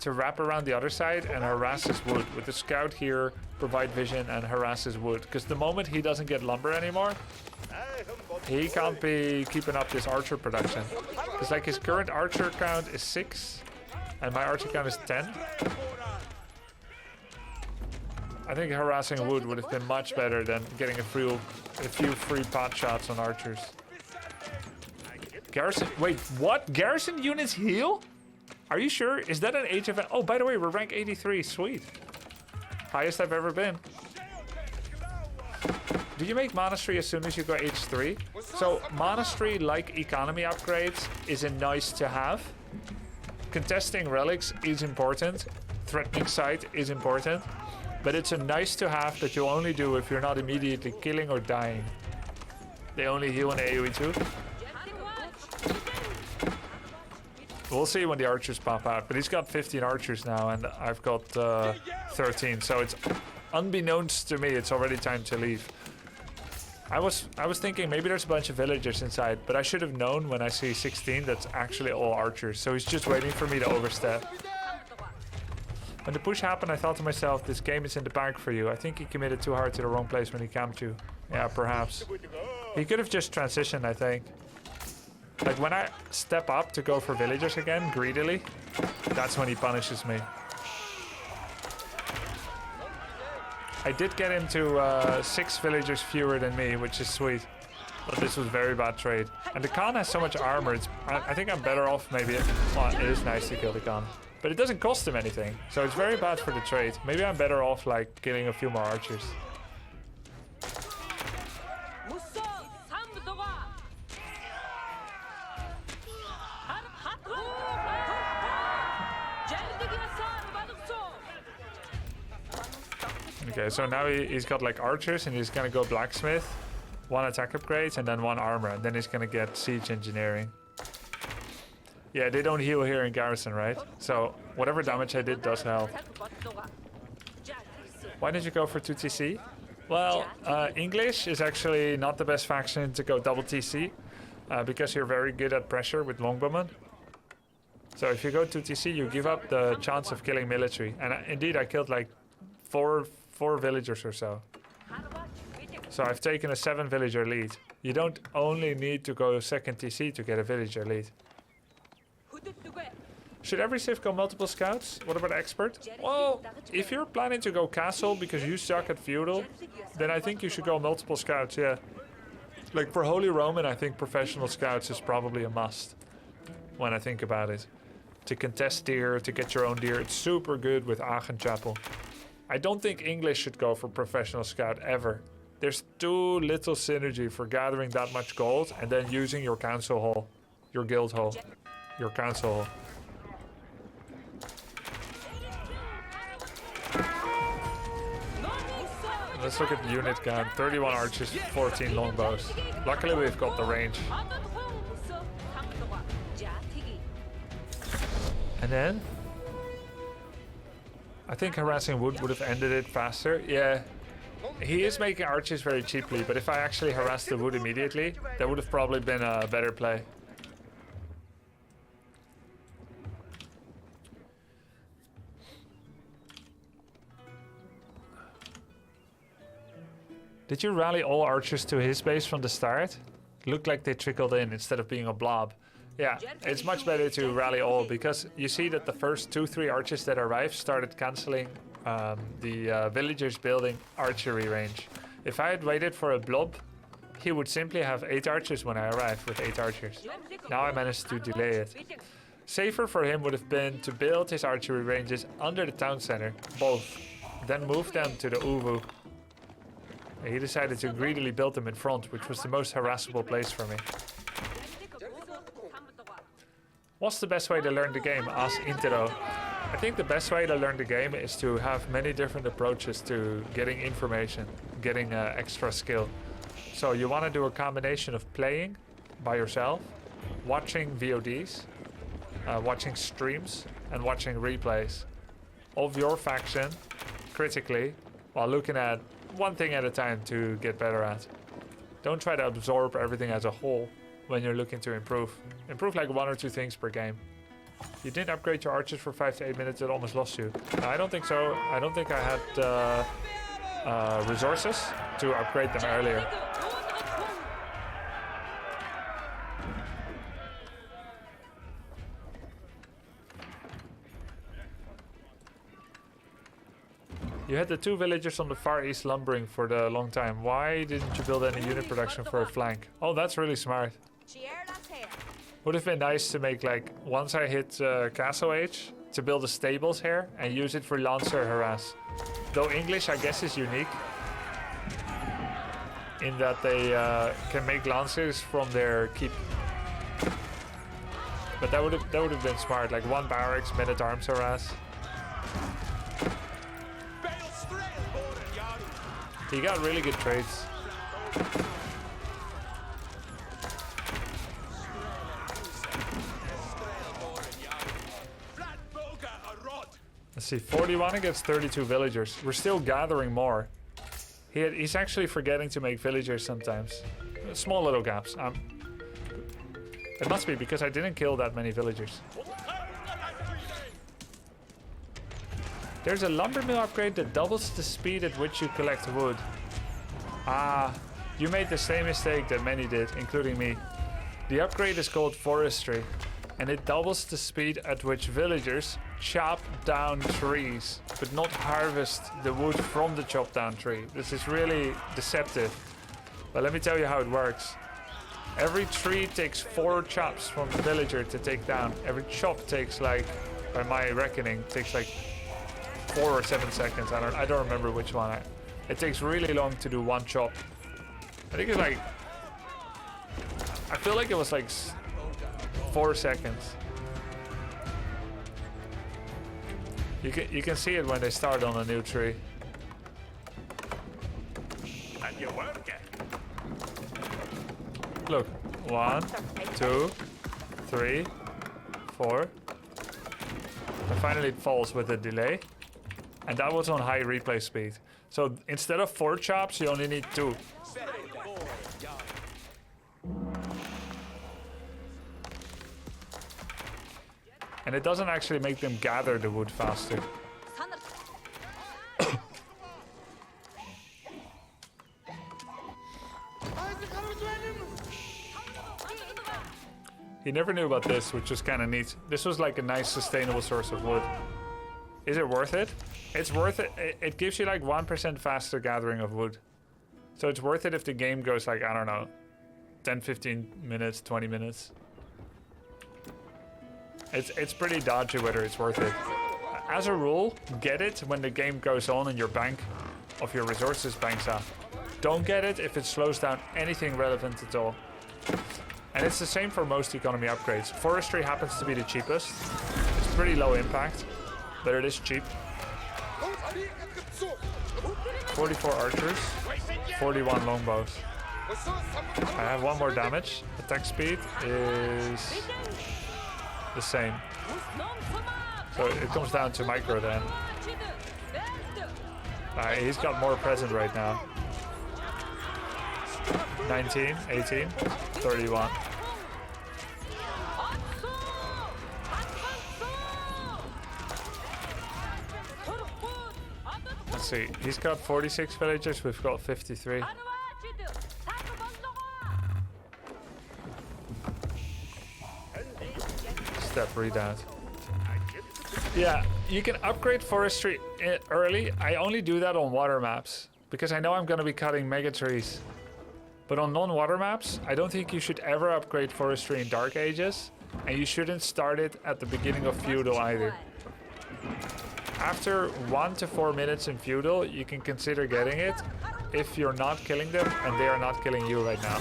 Speaker 1: to wrap around the other side and harass his wood with the scout here, provide vision and harass his wood. Because the moment he doesn't get lumber anymore, he can't be keeping up this archer production. It's like his current archer count is 6 and my archer count is 10. I think harassing wood would have been much better than getting a few free pot shots on archers. Garrison, wait, what? Garrison units heal? Are you sure? Is that an age event? Oh, by the way, we're rank 83, sweet. Highest I've ever been. Do you make monastery as soon as you go H3? So monastery, like economy upgrades, is a nice to have. Contesting relics is important. Threatening sight is important. But it's a nice to have that you only do if you're not immediately killing or dying. They only heal in AoE2. We'll see when the archers pop out. But he's got 15 archers now and I've got 13. So it's unbeknownst to me, it's already time to leave. I was thinking maybe there's a bunch of villagers inside, but I should have known when I see 16 that's actually all archers. So he's just waiting for me to overstep. When the push happened, I thought to myself, this game is in the bag for you. I think he committed too hard to the wrong place when he camped you. Yeah, perhaps. He could have just transitioned, I think. Like when I step up to go for villagers again, greedily, that's when he punishes me. I did get him to 6 villagers fewer than me, which is sweet. But this was very bad trade. And the Khan has so much armor, I think I'm better off maybe. Well, it is nice to kill the Khan. But it doesn't cost him anything, so it's very bad for the trade. Maybe I'm better off like killing a few more archers. Okay, so now he's got like archers and he's gonna go blacksmith, 1 attack upgrades and then 1 armor, and then he's gonna get siege engineering. Yeah, they don't heal here in Garrison, right? So whatever damage I did does help. Why did you go for 2 TC? Well, English is actually not the best faction to go double TC because you're very good at pressure with longbowmen. So if you go 2 TC, you give up the chance of killing military. And indeed, I killed like four villagers or so. So I've taken a 7 villager lead. You don't only need to go 2nd TC to get a villager lead. Should every civ go multiple scouts? What about expert? Well, if you're planning to go castle because you suck at feudal, then I think you should go multiple scouts, yeah. Like for Holy Roman, I think professional scouts is probably a must when I think about it. To contest deer, to get your own deer, it's super good with Aachen Chapel. I don't think English should go for professional scout ever. There's too little synergy for gathering that much gold and then using your council hall, your guild hall, your council hall. Let's look at the unit count. 31 archers, 14 longbows. Luckily we've got the range. And then I think harassing wood would have ended it faster. Yeah, he is making archers very cheaply, but if I actually harassed the wood immediately, that would have probably been a better play. Did you rally all archers to his base from the start? Looked like they trickled in instead of being a blob. Yeah, it's much better to rally all because you see that the first 2-3 archers that arrived started cancelling the villagers building archery range. If I had waited for a blob, he would simply have 8 archers when I arrived with 8 archers. Now I managed to delay it. Safer for him would have been to build his archery ranges under the town center, both, then move them to the Uvu. He decided to greedily build them in front, which was the most harassable place for me. What's the best way to learn the game? Asked Intero. I think the best way to learn the game is to have many different approaches to getting information, getting extra skill. So you want to do a combination of playing by yourself, watching VODs, watching streams, and watching replays of your faction critically while looking at one thing at a time to get better at. Don't try to absorb everything as a whole when you're looking to improve. Improve like 1 or 2 things per game. You didn't upgrade your archers for 5 to 8 minutes, it almost lost you. No, I don't think so. I don't think I had resources to upgrade them earlier. You had the 2 villagers on the far east lumbering for the long time. Why didn't you build any unit production for a flank? Oh, that's really smart. Would have been nice to make, like, once I hit Castle Age, to build the stables here and use it for Lancer harass. Though English, I guess, is unique in that they can make Lancers from their keep. But that would have been smart, like 1 barracks, men-at-arms harass. He got really good trades. Let's see, 41 against 32 villagers. We're still gathering more. He's actually forgetting to make villagers sometimes. Small little gaps. It must be because I didn't kill that many villagers. There's a lumber mill upgrade that doubles the speed at which you collect wood. Ah, you made the same mistake that many did, including me. The upgrade is called forestry, and it doubles the speed at which villagers chop down trees, but not harvest the wood from the chopped down tree. This is really deceptive. But let me tell you how it works. Every tree takes 4 chops from the villager to take down. Every chop takes, like, by my reckoning, takes like 4 or 7 seconds. I don't remember which one. It takes really long to do 1 chop. I think it's like, I feel like it was like 4 seconds. You can see it when they start on a new tree.
Speaker 4: And you work it.
Speaker 1: Look, 1, 2, 3, 4. And finally it falls with a delay. And that was on high replay speed. So instead of 4 chops, you only need 2. And it doesn't actually make them gather the wood faster. He never knew about this, which was kind of neat. This was like a nice sustainable source of wood. Is it worth it? It's worth it. It gives you like 1% faster gathering of wood. So it's worth it if the game goes like, I don't know, 10, 15 minutes, 20 minutes. It's pretty dodgy whether it's worth it. As a rule, get it when the game goes on and your bank of your resources banks up. Don't get it if it slows down anything relevant at all. And it's the same for most economy upgrades. Forestry happens to be the cheapest. It's pretty low impact, but it is cheap. 44 archers, 41 longbows. I have 1 more damage. Attack speed is the same. So it comes down to micro then. He's got more present right now. 19, 18, 31. Let's see, he's got 46 villagers, we've got 53. Step readout. Yeah, you can upgrade forestry early. I only do that on water maps because I know I'm going to be cutting mega trees. But on non-water maps, I don't think you should ever upgrade forestry in Dark Ages, and you shouldn't start it at the beginning of Feudal either. After 1 to 4 minutes in Feudal, you can consider getting it if you're not killing them and they are not killing you right now.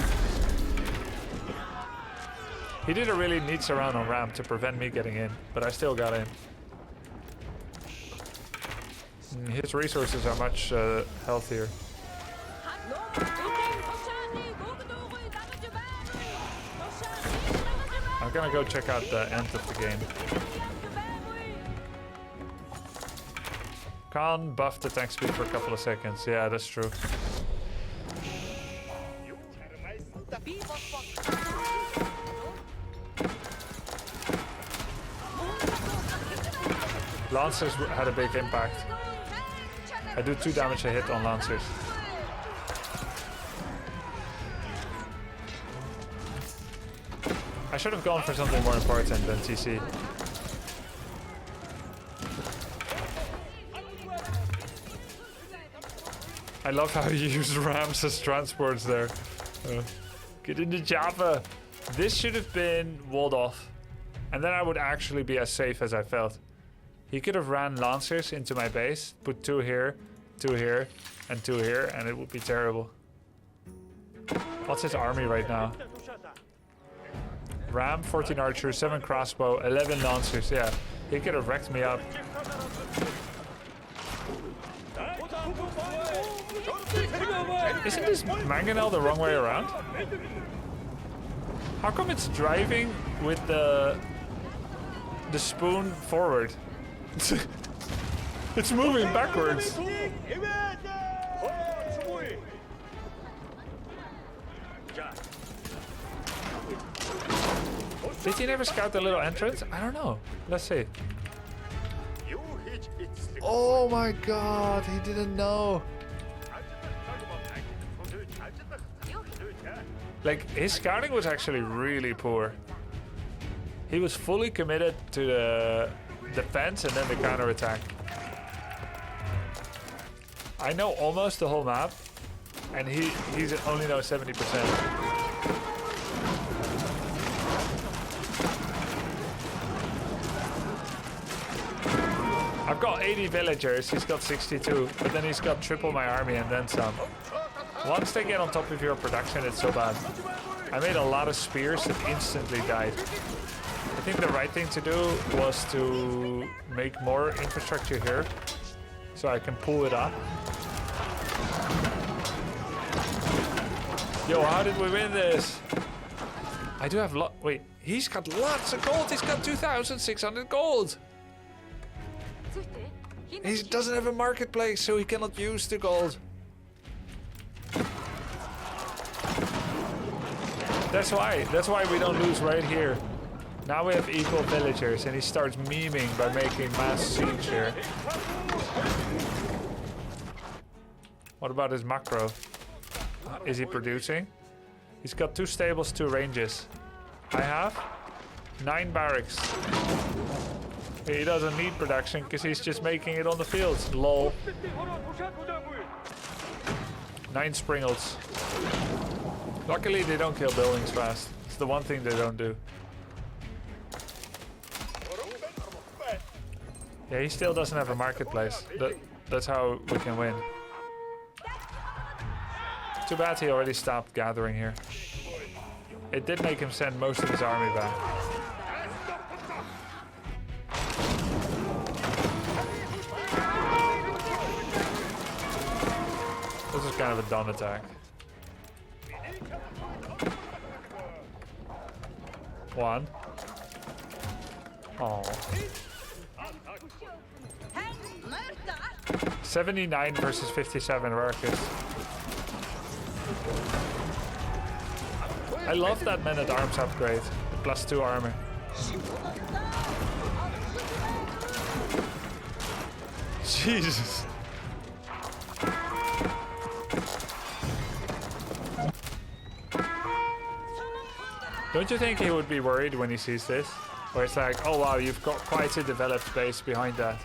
Speaker 1: He did a really neat surround on ramp to prevent me getting in, but I still got in. His resources are much healthier. I'm gonna go check out the end of the game. Can't buff the attack speed for a couple of seconds. Yeah, that's true. Lancers had a big impact. I do 2 damage a hit on Lancers. I should have gone for something more important than TC. I love how you use rams as transports there. Get into Java. This should have been walled off. And then I would actually be as safe as I felt. He could have ran Lancers into my base, put 2 here, 2 here, and 2 here, and it would be terrible. What's his army right now? Ram, 14 archers, 7 crossbow, 11 Lancers. Yeah, he could have wrecked me up. Isn't this mangonel the wrong way around? How come it's driving with the spoon forward? It's moving backwards. Did he never scout the little entrance? I don't know. Let's see. Oh my god, he didn't know. Like, his scouting was actually really poor. He was fully committed to the defense and then the counterattack. I know almost the whole map, and he's only knows 70%. I've got 80 villagers, he's got 62, but then he's got triple my army and then some. Once they get on top of your production, it's so bad. I made a lot of spears that instantly died. I think the right thing to do was to make more infrastructure here, so I can pull it up. Yo, how did we win this? I do have wait, he's got lots of gold. He's got 2,600 gold. He doesn't have a marketplace, so he cannot use the gold. That's why we don't lose right here. Now we have equal villagers, and he starts memeing by making mass siege here. What about his macro? Is he producing? He's got 2 stables, 2 ranges. I have 9 barracks. He doesn't need production because he's just making it on the fields. Lol. 9 springles. Luckily they don't kill buildings fast. It's the one thing they don't do. Yeah, he still doesn't have a marketplace. That's how we can win. Too bad he already stopped gathering here. It did make him send most of his army back. This is kind of a dumb attack. One. Oh. 79 versus 57 workers. I love that man-at-arms upgrade. +2 armor. Jesus. Don't you think he would be worried when he sees this? Where it's like, oh wow, you've got quite a developed base behind that.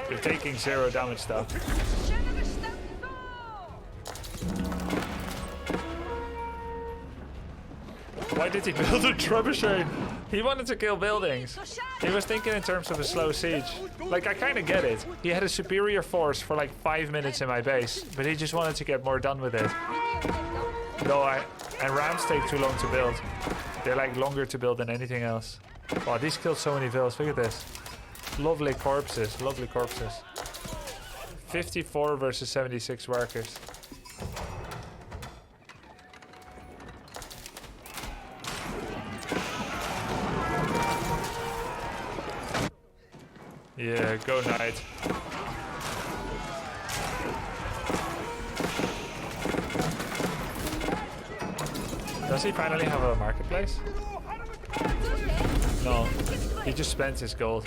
Speaker 1: You're taking 0 damage though. Why did he build a trebuchet? He wanted to kill buildings. He was thinking in terms of a slow siege. Like, I kind of get it. He had a superior force for like 5 minutes in my base, but he just wanted to get more done with it. And rams take too long to build. They're like longer to build than anything else. Wow, these killed so many villas. Look at this. Lovely corpses, lovely corpses. 54 versus 76 workers. Yeah, Go knight. Does he finally have a marketplace? No, he just spent his gold.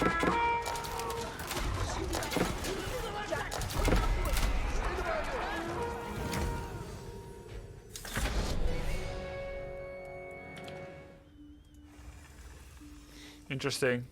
Speaker 1: Interesting.